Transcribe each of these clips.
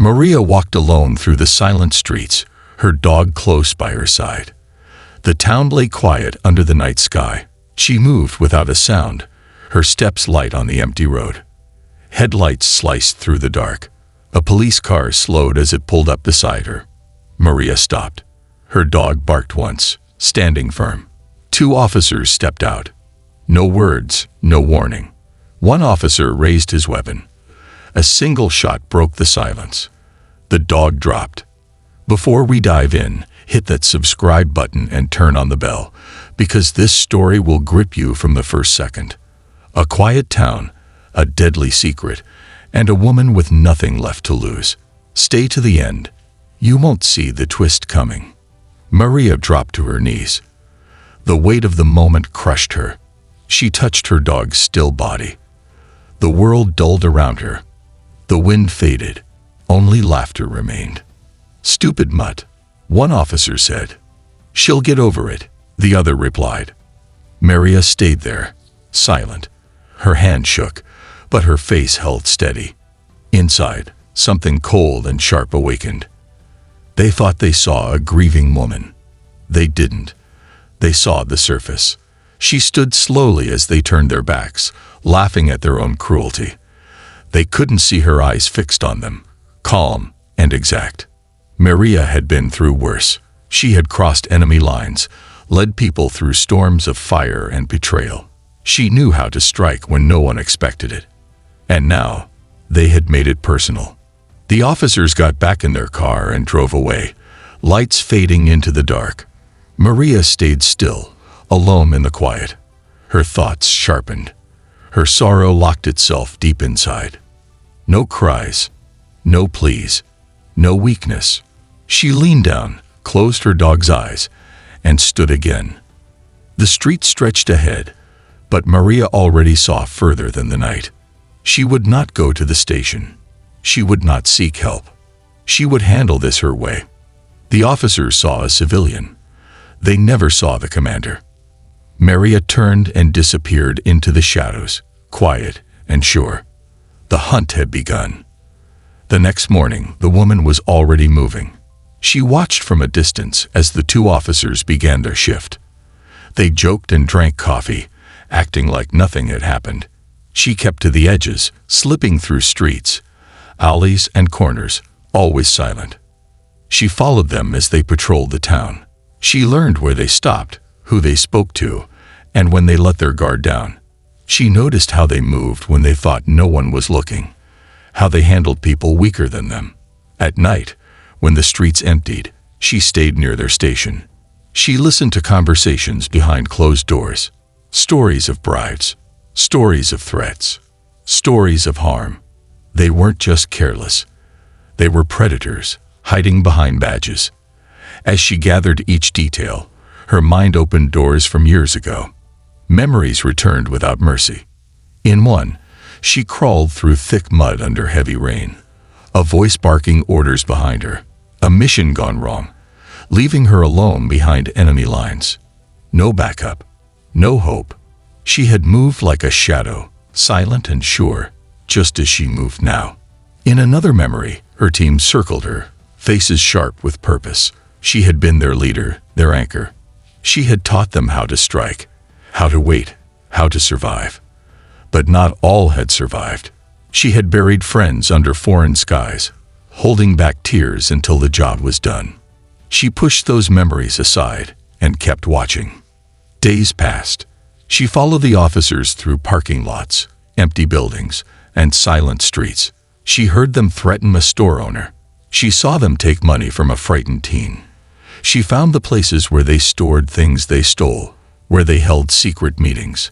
Maria walked alone through the silent streets, her dog close by her side. The town lay quiet under the night sky. She moved without a sound, her steps light on the empty road. Headlights sliced through the dark. A police car slowed as it pulled up beside her. Maria stopped. Her dog barked once, standing firm. 2 officers stepped out. No words, no warning. One officer raised his weapon. A single shot broke the silence. The dog dropped. Before we dive in, hit that subscribe button and turn on the bell, because this story will grip you from the first second. A quiet town, a deadly secret, and a woman with nothing left to lose. Stay to the end. You won't see the twist coming. Maria dropped to her knees. The weight of the moment crushed her. She touched her dog's still body. The world dulled around her. The wind faded. Only laughter remained. "Stupid mutt," one officer said. "She'll get over it," the other replied. Maria stayed there, silent. Her hand shook, but her face held steady. Inside, something cold and sharp awakened. They thought they saw a grieving woman. They didn't. They saw the surface. She stood slowly as they turned their backs, laughing at their own cruelty. They couldn't see her eyes fixed on them, calm and exact. Maria had been through worse. She had crossed enemy lines, led people through storms of fire and betrayal. She knew how to strike when no one expected it. And now, they had made it personal. The officers got back in their car and drove away, lights fading into the dark. Maria stayed still, alone in the quiet. Her thoughts sharpened. Her sorrow locked itself deep inside. No cries, no pleas, no weakness. She leaned down, closed her dog's eyes, and stood again. The street stretched ahead, but Maria already saw further than the night. She would not go to the station. She would not seek help. She would handle this her way. The officers saw a civilian. They never saw the commander. Maria turned and disappeared into the shadows, quiet and sure. The hunt had begun. The next morning, the woman was already moving. She watched from a distance as the 2 officers began their shift. They joked and drank coffee, acting like nothing had happened. She kept to the edges, slipping through streets, alleys and corners, always silent. She followed them as they patrolled the town. She learned where they stopped, who they spoke to, and when they let their guard down. She noticed how they moved when they thought no one was looking, how they handled people weaker than them. At night, when the streets emptied, she stayed near their station. She listened to conversations behind closed doors, stories of bribes, stories of threats, stories of harm. They weren't just careless. They were predators, hiding behind badges. As she gathered each detail, her mind opened doors from years ago. Memories returned without mercy. In one, she crawled through thick mud under heavy rain, a voice barking orders behind her, a mission gone wrong, leaving her alone behind enemy lines. No backup, no hope. She had moved like a shadow, silent and sure, just as she moved now. In another memory, her team circled her, faces sharp with purpose. She had been their leader, their anchor. She had taught them how to strike, how to wait, how to survive. But not all had survived. She had buried friends under foreign skies, holding back tears until the job was done. She pushed those memories aside and kept watching. Days passed. She followed the officers through parking lots, empty buildings, and silent streets. She heard them threaten a store owner. She saw them take money from a frightened teen. She found the places where they stored things they stole, where they held secret meetings.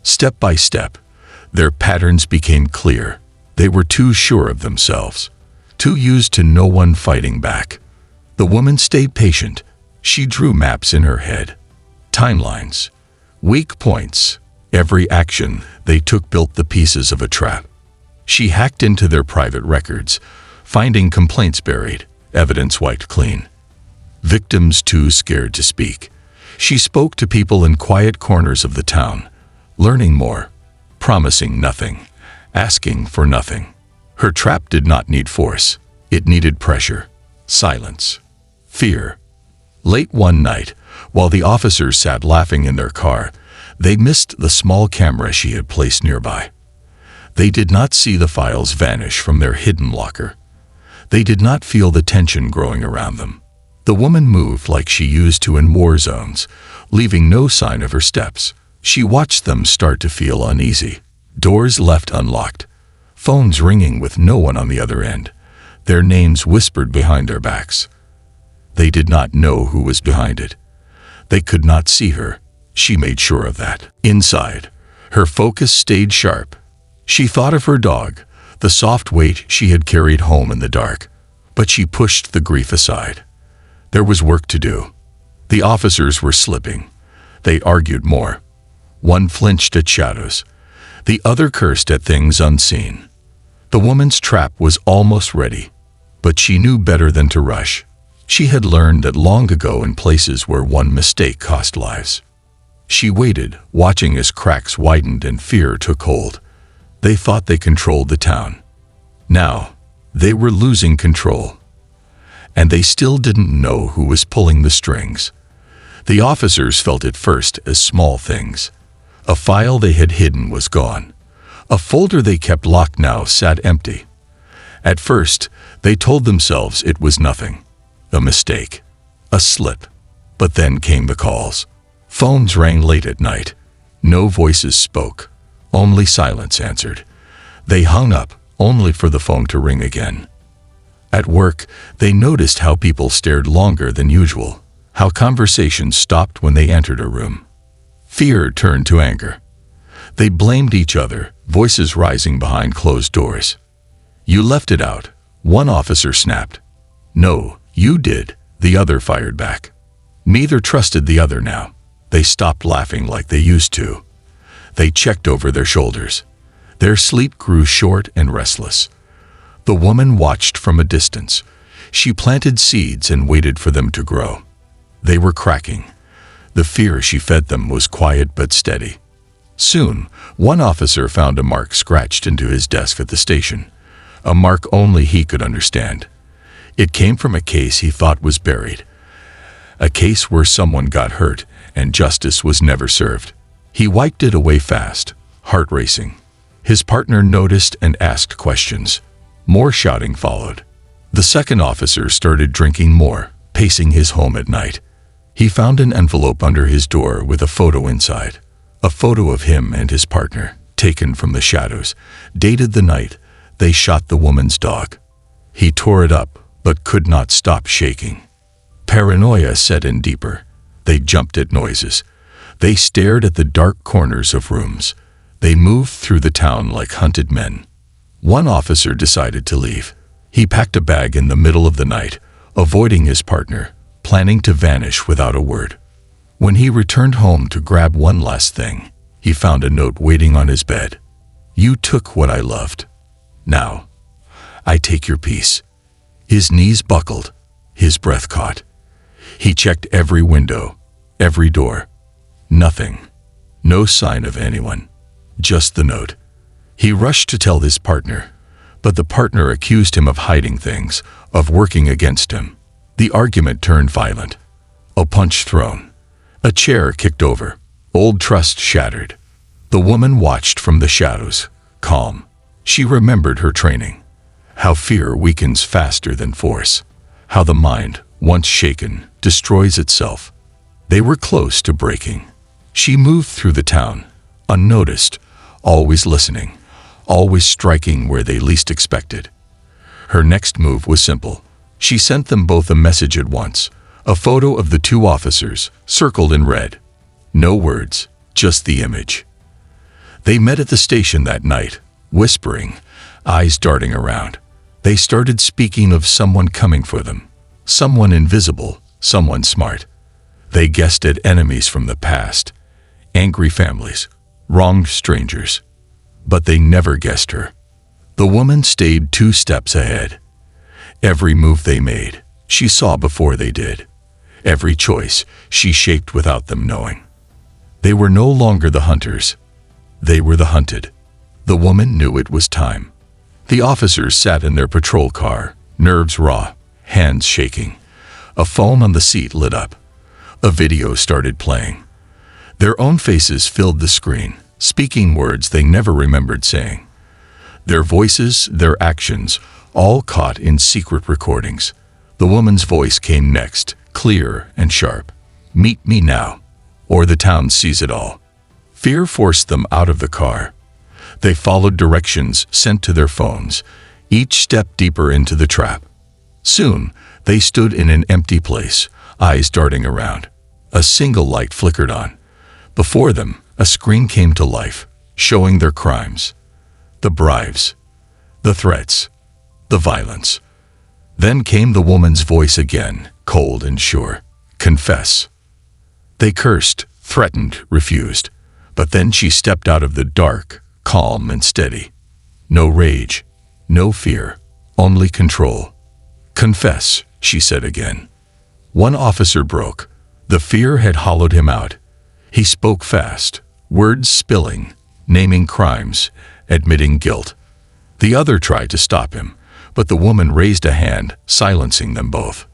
Step by step, their patterns became clear. They were too sure of themselves, too used to no one fighting back. The woman stayed patient. She drew maps in her head, timelines, weak points. Every action they took built the pieces of a trap. She hacked into their private records, finding complaints buried, evidence wiped clean. Victims too scared to speak. She spoke to people in quiet corners of the town, learning more, promising nothing, asking for nothing. Her trap did not need force. It needed pressure, silence, fear. Late one night, while the officers sat laughing in their car, they missed the small camera she had placed nearby. They did not see the files vanish from their hidden locker. They did not feel the tension growing around them. The woman moved like she used to in war zones, leaving no sign of her steps. She watched them start to feel uneasy. Doors left unlocked, phones ringing with no one on the other end, their names whispered behind their backs. They did not know who was behind it. They could not see her. She made sure of that. Inside, her focus stayed sharp. She thought of her dog, the soft weight she had carried home in the dark, but she pushed the grief aside. There was work to do. The officers were slipping. They argued more. One flinched at shadows. The other cursed at things unseen. The woman's trap was almost ready, but she knew better than to rush. She had learned that long ago in places where one mistake cost lives. She waited, watching as cracks widened and fear took hold. They thought they controlled the town. Now, they were losing control. And they still didn't know who was pulling the strings. The officers felt it first as small things. A file they had hidden was gone. A folder they kept locked now sat empty. At first, they told themselves it was nothing. A mistake. A slip. But then came the calls. Phones rang late at night. No voices spoke. Only silence answered. They hung up, only for the phone to ring again. At work, they noticed how people stared longer than usual, how conversations stopped when they entered a room. Fear turned to anger. They blamed each other, voices rising behind closed doors. "You left it out," one officer snapped. "No, you did," the other fired back. Neither trusted the other now. They stopped laughing like they used to. They checked over their shoulders. Their sleep grew short and restless. The woman watched from a distance. She planted seeds and waited for them to grow. They were cracking. The fear she fed them was quiet but steady. Soon, one officer found a mark scratched into his desk at the station. A mark only he could understand. It came from a case he thought was buried. A case where someone got hurt and justice was never served. He wiped it away fast, heart racing. His partner noticed and asked questions. More shouting followed. The second officer started drinking more, pacing his home at night. He found an envelope under his door with a photo inside. A photo of him and his partner, taken from the shadows, dated the night they shot the woman's dog. He tore it up, but could not stop shaking. Paranoia set in deeper. They jumped at noises. They stared at the dark corners of rooms. They moved through the town like hunted men. One officer decided to leave. He packed a bag in the middle of the night, avoiding his partner, planning to vanish without a word. When he returned home to grab one last thing, he found a note waiting on his bed. "You took what I loved. Now, I take your peace." His knees buckled, his breath caught. He checked every window, every door. Nothing. No sign of anyone. Just the note. He rushed to tell his partner, but the partner accused him of hiding things, of working against him. The argument turned violent. A punch thrown. A chair kicked over. Old trust shattered. The woman watched from the shadows, calm. She remembered her training. How fear weakens faster than force. How the mind, once shaken, destroys itself. They were close to breaking. She moved through the town, unnoticed, always listening, always striking where they least expected. Her next move was simple. She sent them both a message at once, a photo of the two officers, circled in red. No words, just the image. They met at the station that night, whispering, eyes darting around. They started speaking of someone coming for them, someone invisible, someone smart. They guessed at enemies from the past, angry families, wronged strangers. But they never guessed her. The woman stayed 2 steps ahead. Every move they made, she saw before they did. Every choice, she shaped without them knowing. They were no longer the hunters. They were the hunted. The woman knew it was time. The officers sat in their patrol car, nerves raw, hands shaking. A phone on the seat lit up. A video started playing. Their own faces filled the screen, speaking words they never remembered saying. Their voices, their actions, all caught in secret recordings. The woman's voice came next, clear and sharp. "Meet me now, or the town sees it all." Fear forced them out of the car. They followed directions sent to their phones, each step deeper into the trap. Soon, they stood in an empty place, eyes darting around. A single light flickered on. Before them, a screen came to life, showing their crimes. The bribes, the threats, the violence. Then came the woman's voice again, cold and sure. "Confess." They cursed, threatened, refused. But then she stepped out of the dark, calm and steady. No rage, no fear, only control. "Confess," she said again. One officer broke. The fear had hollowed him out. He spoke fast, words spilling, naming crimes, admitting guilt. The other tried to stop him, but the woman raised a hand, silencing them both.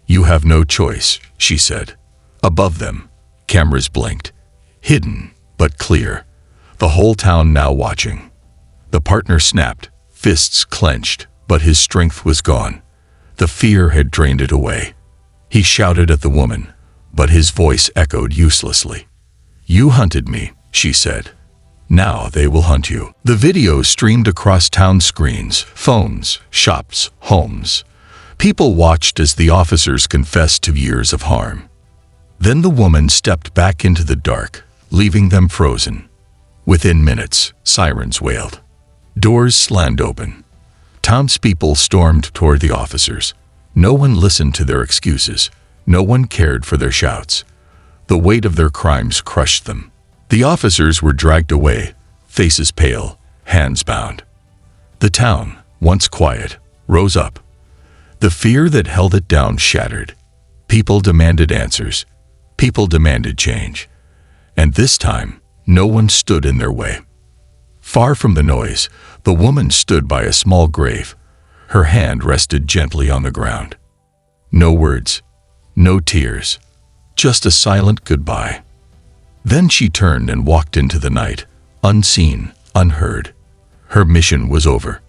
"You have no choice," she said. Above them, cameras blinked, hidden but clear. The whole town now watching. The partner snapped, fists clenched, but his strength was gone. The fear had drained it away. He shouted at the woman, but his voice echoed uselessly. "You hunted me," she said. "Now they will hunt you." The video streamed across town screens, phones, shops, homes. People watched as the officers confessed to years of harm. Then the woman stepped back into the dark, leaving them frozen. Within minutes, sirens wailed. Doors slammed open. Townspeople stormed toward the officers. No one listened to their excuses. No one cared for their shouts. The weight of their crimes crushed them. The officers were dragged away, faces pale, hands bound. The town, once quiet, rose up. The fear that held it down shattered. People demanded answers. People demanded change. And this time, no one stood in their way. Far from the noise, the woman stood by a small grave. Her hand rested gently on the ground. No words, no tears, just a silent goodbye. Then she turned and walked into the night, unseen, unheard. Her mission was over.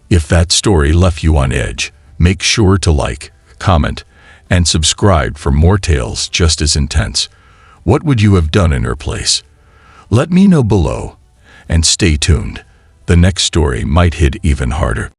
If that story left you on edge, make sure to like, comment, and subscribe for more tales just as intense. What would you have done in her place? Let me know below, and stay tuned. The next story might hit even harder.